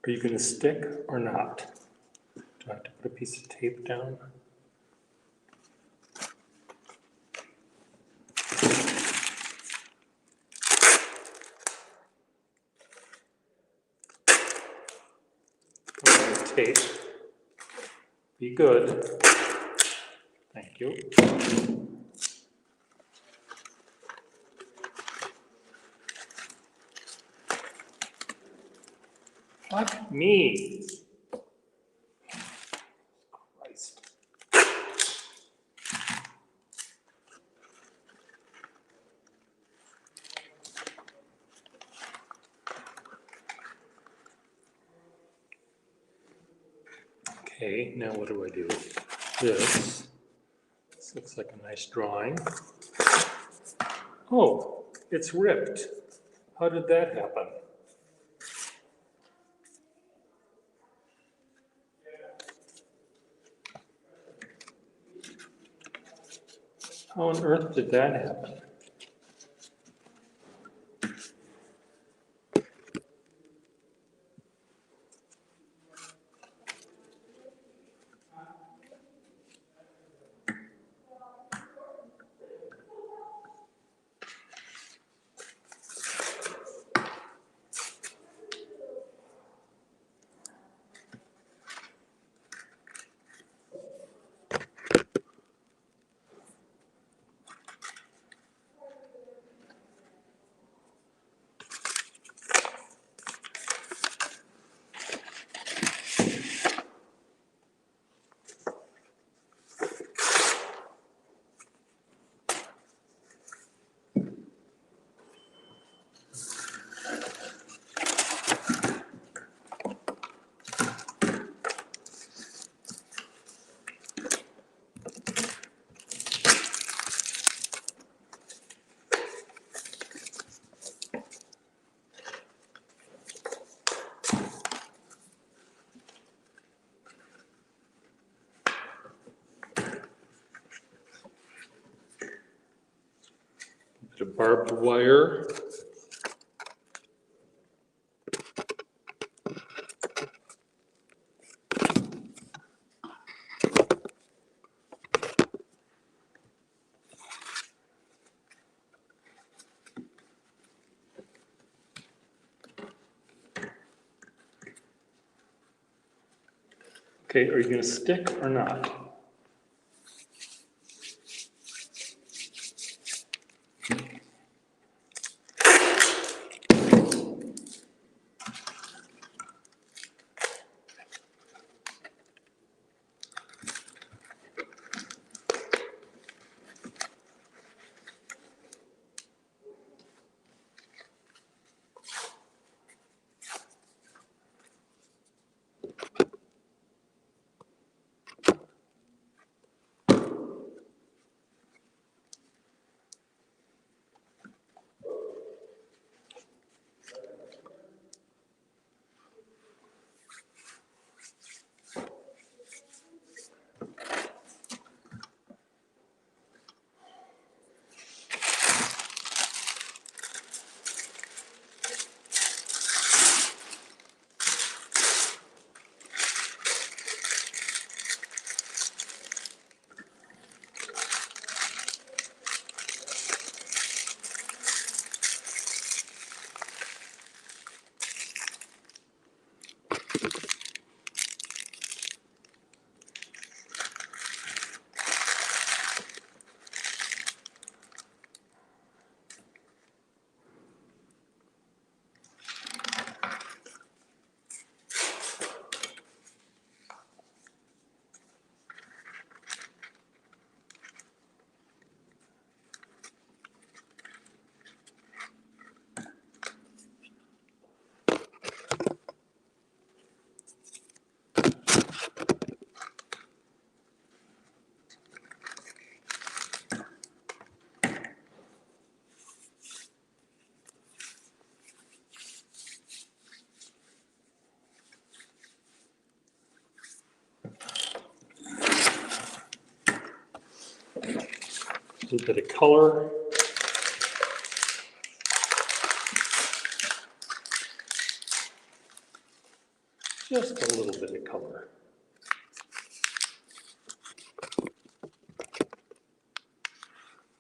Are you going to stick or not? Do I have to put a piece of tape down? Okay, tape. Be good. Thank you. Fuck me. Christ. Okay, now what do I do? This looks like a nice drawing. Oh, it's ripped. How did that happen? How on earth did that happen? Bit of barbed wire. Okay, are you going to stick or not? A little bit of color. just a little bit of color.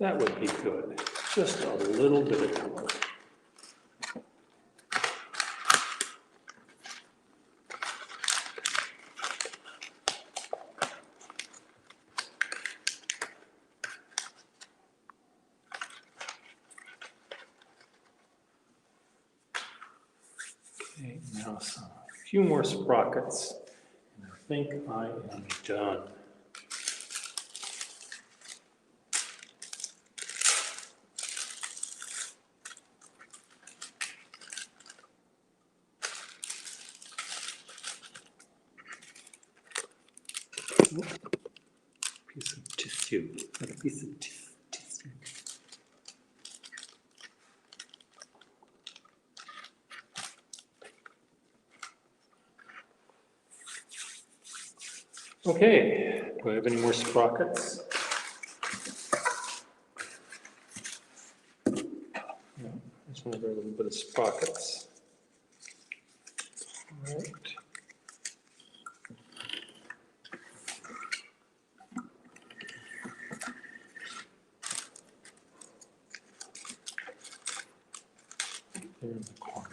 That would be good, just a little bit of color. Okay, now a few more sprockets, and I think I am done. Piece of tissue, a piece of tissue. Okay, do I have any more sprockets? No, just another little bit of sprockets. All right. There in the corner.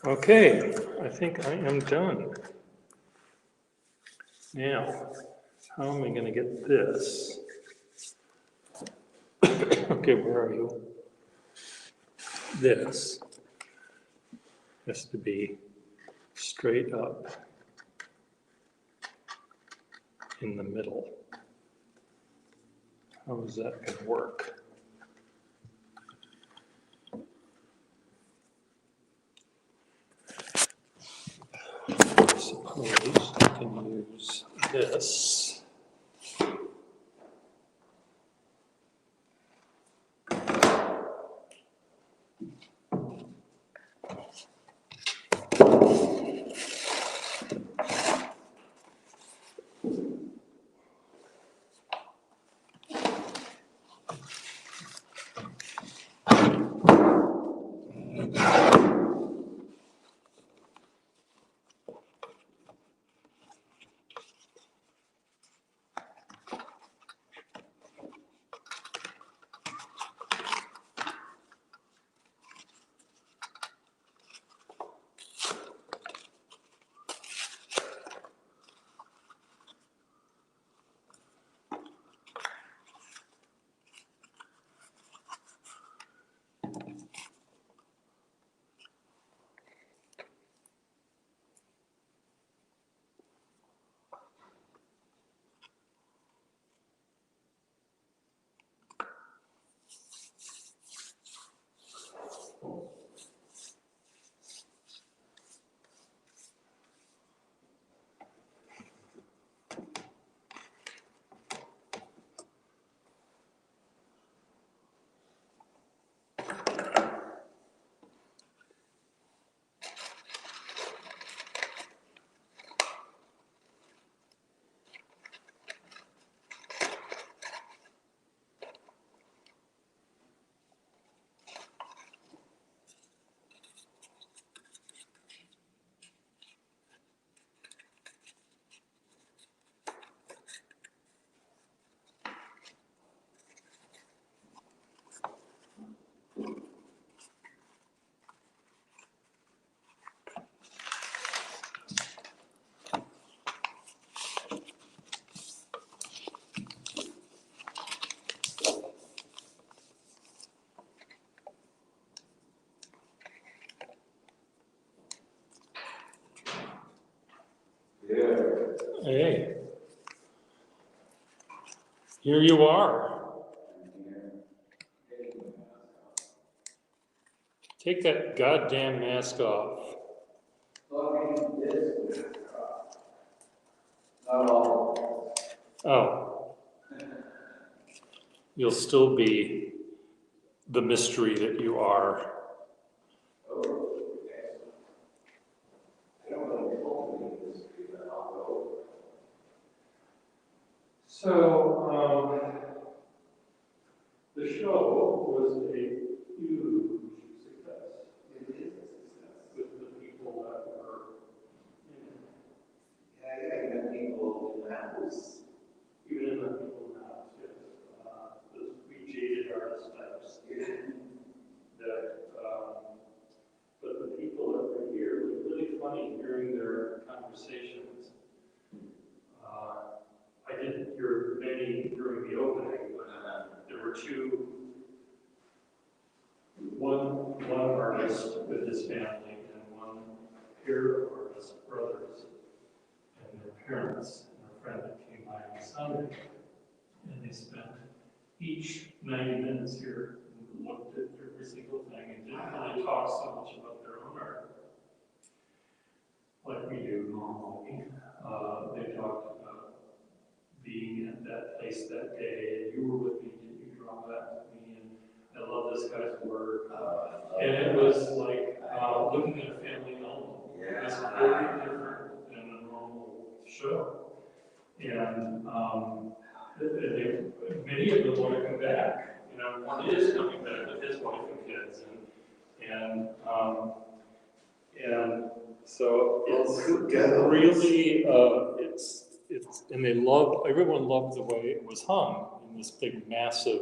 Okay, I think I am done. Now, how am I going to get this? Okay, where are you? This has to be straight up in the middle. How is that going to work? I suppose I can use this. Here you are. Take that goddamn mask off. Oh. You'll still be the mystery that you are. So, the show was a huge success. It is a success. With the people that were in it. Yeah, even people in the house. Even in the people in the house, yes. Those we jaded artist types. That, but the people that were here, it was really funny hearing their conversations. I didn't hear many during the opening, but there were one artist with his family and one pair of artist brothers and their parents and a friend that came by on Sunday. And they spent each 90 minutes here and looked at every single thing and didn't really talk so much about their own art like we do normally. They talked about being at that place that day, and you were with me, didn't you draw that with me? And I love this guy's work. And it was like looking at a family album. It was very different than a normal show. And many of them want to come back. You know, one is coming back with his wife and kids, and so it's really it's and everyone loved the way it was hung in this big massive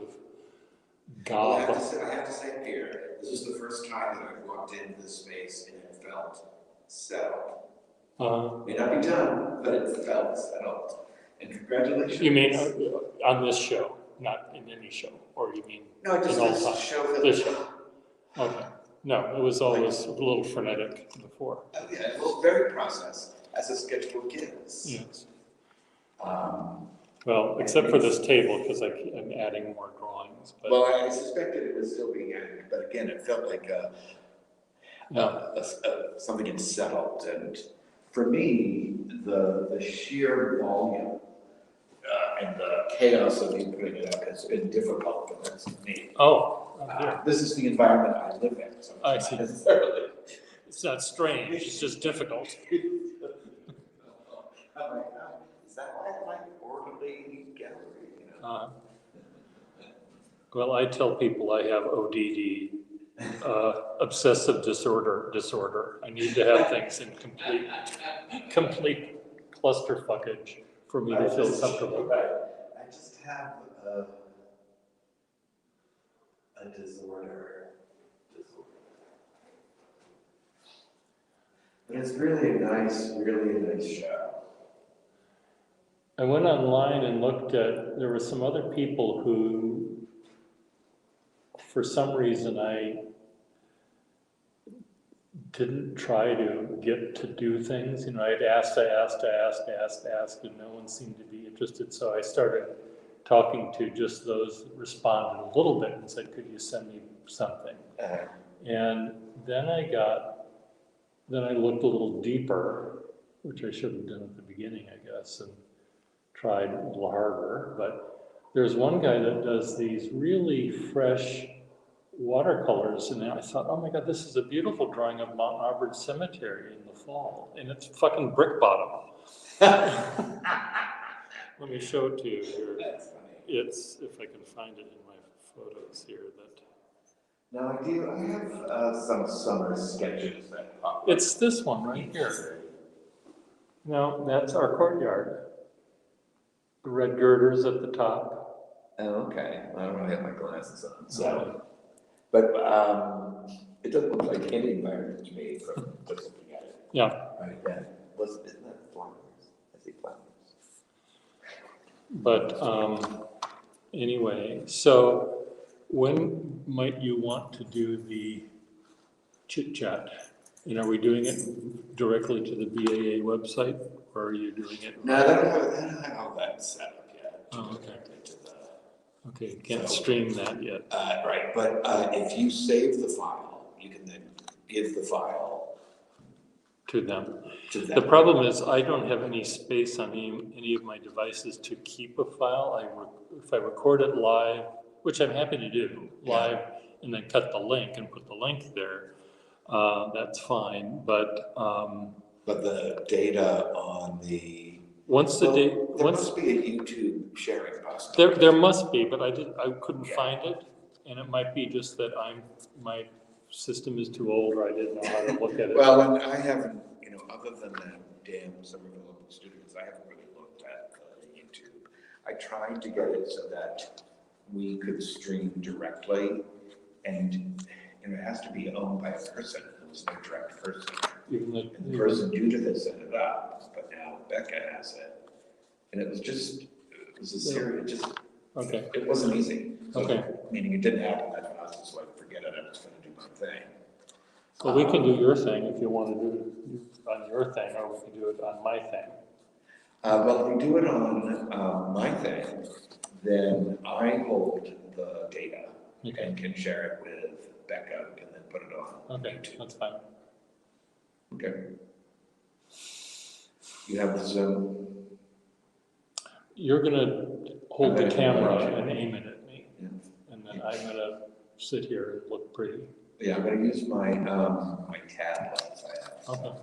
gob. Well, I have to say, Peter, this is the first time that I've walked into this space and it felt settled. May not be done, but it felt settled. And congratulations. You mean on this show, not in any show, or you mean no, just in all this time? show. This show. Okay. No, it was always a little frenetic before. Oh, yeah, well, very processed, as a sketchbook is. Yes. Well, except for this table, because I'm adding more drawings. But well, I suspected it was still being added, but again, it felt like something had settled. And for me, the sheer volume and the chaos of you putting it up has been difficult, but that's me. This is the environment I live in. So I see. It's not strange, it's just difficult. I'm like, oh, is that why I like orderly gallery? You know? Well, I tell people I have ODD, obsessive disorder. I need to have things in complete clusterfuckage for me to feel comfortable. I just have a disorder. But it's really a nice show. I went online and looked at, there were some other people who, for some reason, I didn't try to get to do things. You know, I asked, and no one seemed to be interested. So I started talking to just those that responded a little bit and said, could you send me something? And then I looked a little deeper, which I should have done at the beginning, I guess, and tried a little harder. But there's one guy that does these really fresh watercolors, and I thought, oh my God, this is a beautiful drawing of Mount Auburn Cemetery in the fall, and it's fucking brick bottom. Let me show it to you here. That's funny. It's, if I can find it in my photos here, that. Now I have some summer sketches that pop up. It's this one right here. No, that's our courtyard. The red girders at the top. Oh, okay. I don't really have my glasses on, so. But it doesn't look like any environment to me from just looking at it. Yeah. Right. Yeah. Isn't that flowers? I see flowers. But anyway, so when might you want to do the chit chat? And are we doing it directly to the BAA website, or are you doing it? No, I don't have all that set up yet. Oh, okay. To the Okay, you can't So- stream that yet. Right, but if you save the file, you can then give the file To them. to them. The problem is I don't have any space on any of my devices to keep a file. If I record it live, which I'm happy to do, live, and then cut the link and put the link there, that's fine. But But the data on the, once the well, date, there once must be a YouTube sharing possibility. there must be, but I couldn't Yeah. find it, and it might be just that my system is too old, or I didn't know how to look at it. Well, and I haven't, other than that damn Somerville Open Studios, I haven't really looked at YouTube. I tried to get it so that we could stream directly, and it has to be owned by a person who's no direct person. Even And the person due to this set it up, but now Becca has it. And it was a serious, okay, it wasn't easy. So, Okay. Meaning it didn't happen that fast, it's like, forget it, I'm just gonna do my thing. well, we can do your thing if you want to do it on your thing, or we can do it on my thing. Well, if we do it on my thing, then I hold the data Okay. and can share it with Becca and then put it on Okay, YouTube. that's fine. Okay. You have the Zoom? You're gonna hold the Okay. camera and aim it at me, Yeah. and then I'm gonna sit here and look pretty. Yeah, I'm gonna use my, my tab lens I have. Okay.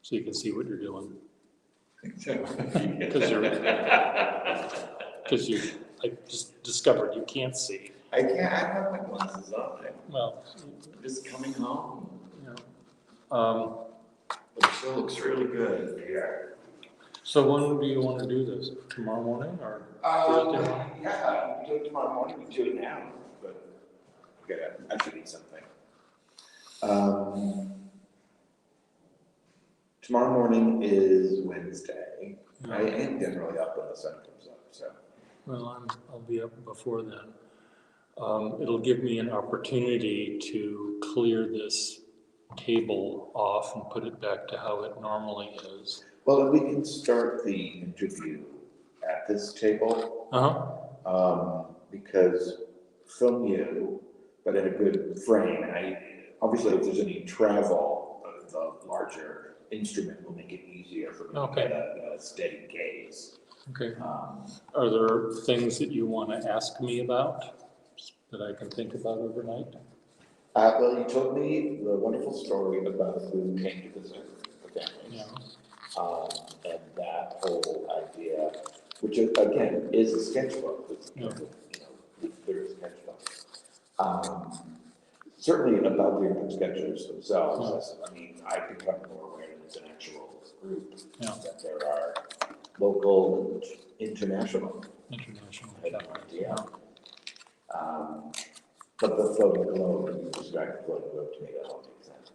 So you can see what you're doing. Because I just discovered you can't see. I don't have my glasses on, Well, I'm just coming home, you know. but it still looks really good here. So when do you want to do this? Tomorrow morning or Thursday morning? Yeah, we do it tomorrow morning, we do it now, but I should eat something. Tomorrow morning is Wednesday. I am generally up when the sun comes up, so. Well, I'll be up before then. It'll give me an opportunity to clear this table off and put it back to how it normally is. Well, and we can start the interview at this table, because film you, but in a good frame. And obviously, if there's any travel, the larger instrument will make it easier for me to get a steady gaze. Okay. Are there things that you want to ask me about that I can think about overnight? Well, you told me the wonderful story about who came to visit the family. Yeah. And that whole idea, which again is a sketchbook, there's a sketchbook. Certainly about the urban sketchers themselves, I've become more aware that it's an actual group, that there are local and international. Yeah. But the photo globe, when you describe the photo globe to me, that all makes sense.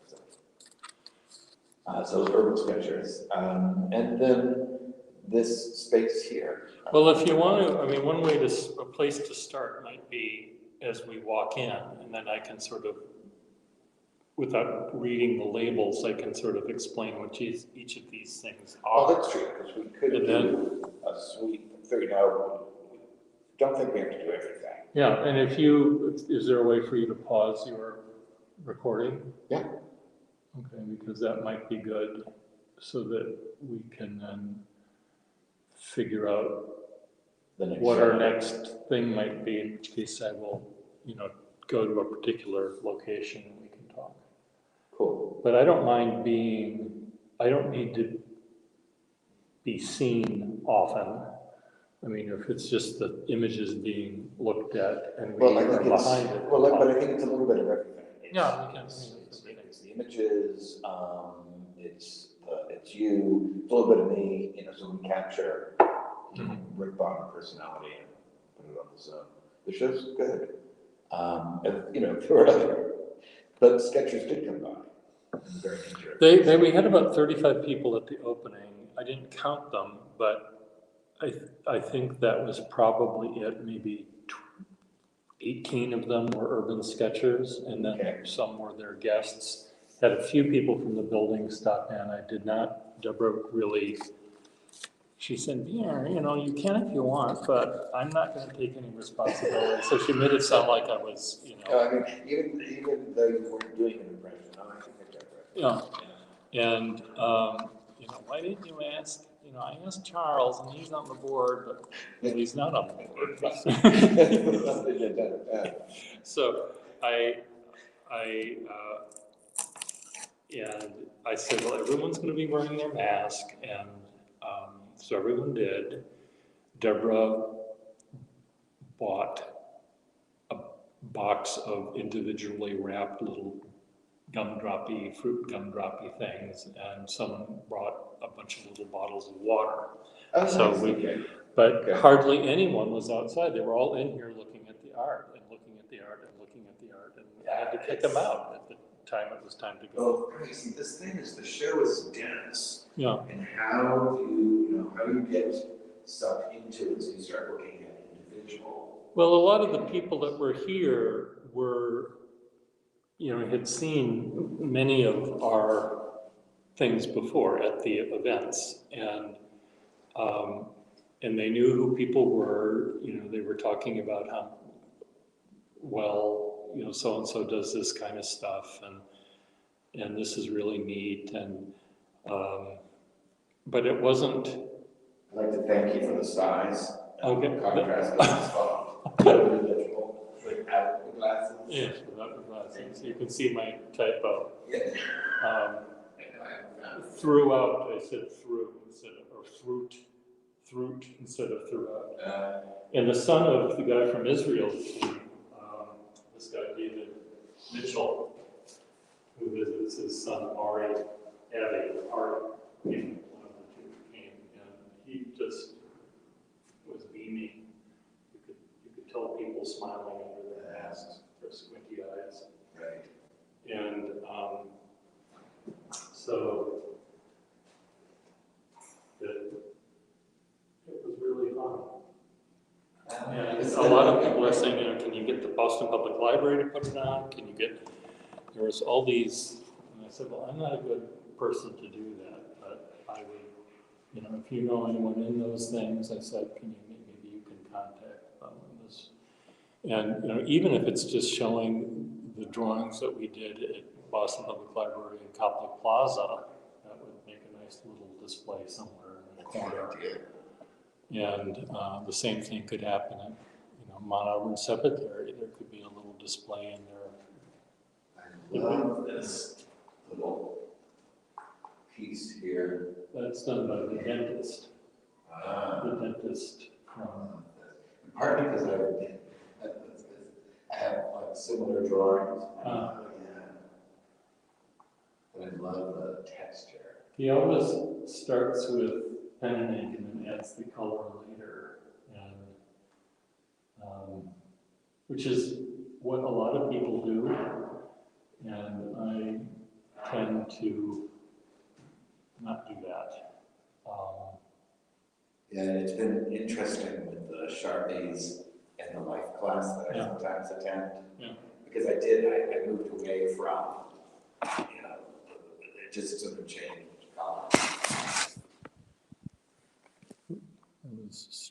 So urban sketchers, and then this space here. Well, if you want to, one way a place to start might be as we walk in, and then I can sort of, without reading the labels, I can sort of explain what each of these things Oh, are. that's true, because we could And do a sweep, figure out, don't think we have to do everything. Yeah, and is there a way for you to pause your recording? Yeah. Okay, because that might be good, so that we can then figure out what our next thing might be, in which case I will, go to a particular location and we can talk. Cool. But I don't need to be seen often. If it's just the images being looked at and we Well, I are think it's, behind it. but I think it's a little bit of everything. Yeah, we can. It's the images, it's you, it's a little bit of me, so we capture Rick Bottom personality and put it on the Zoom. The show's good. And, there were other, but sketchers did come by. Very interesting. We had about 35 people at the opening. I didn't count them, but I think that was probably it. Maybe 18 of them were urban sketchers, and then some were their guests. Had a few people from the building stop in. Deborah really she said, yeah, you know, you can if you want, but I'm not gonna take any responsibility. So she made it sound like I was, you No, know, I mean, even though you weren't doing an impression, I can make that right. you know, and, you know, why didn't you ask, you know, I asked Charles and he's on the board, but well, he's not on the board. So and I said, well, everyone's gonna be wearing their mask, and, so everyone did. Deborah bought a box of individually wrapped little fruit gumdroppy things, and someone brought a bunch of little bottles of water. So but hardly anyone was outside. They were all in here looking at the art and looking at the art and looking at the art, and I had to kick them out at the time it was time to go. Well, see, this thing is, the show is dense. Yeah. And how you get stuff into it, so you start looking at individual. Well, a lot of the people that were here were, you know, had seen many of our things before at the events, and they knew who people were. You know, they were talking about how well, you know, so and so does this kind of stuff, and this is really neat, and but it wasn't. I'd like to thank you for the size. Okay. Contrast with the spot. Individual, without the glasses. Yeah, without the glasses. You can see my typo. Yeah. Throughout, I said through instead of, or through instead of throughout. And the son of the guy from Israel, this guy David Mitchell, who visits his son Ari, came, one of the two came, and he just was beaming. You could tell people smiling under their masks, their squinty eyes. Right. And so it was really fun. And a lot of people are saying, you know, can you get the Boston Public Library to put it on? Can you get, there was all these, and I said, well, I'm not a good person to do that, but I would, you know, if you know anyone in those things, I said, maybe you can contact them on this. And, you know, even if it's just showing the drawings that we did at Boston Public Library in Copley Plaza, that would make a nice little display somewhere in the corner. And the same thing could happen at, you know, Mount Auburn Cemetery. There could be a little display in there. I love this little piece here. That's done by the dentist. The dentist from. Partly because I have like similar drawings. Yeah. And I love the texture. He always starts with pen and ink and then adds the color later, and which is what a lot of people do, and I tend to not do that. Yeah, it's been interesting with the Sharpies and the life class that I sometimes attend. Yeah. Because I moved away from, you know, it just sort of changed color. I was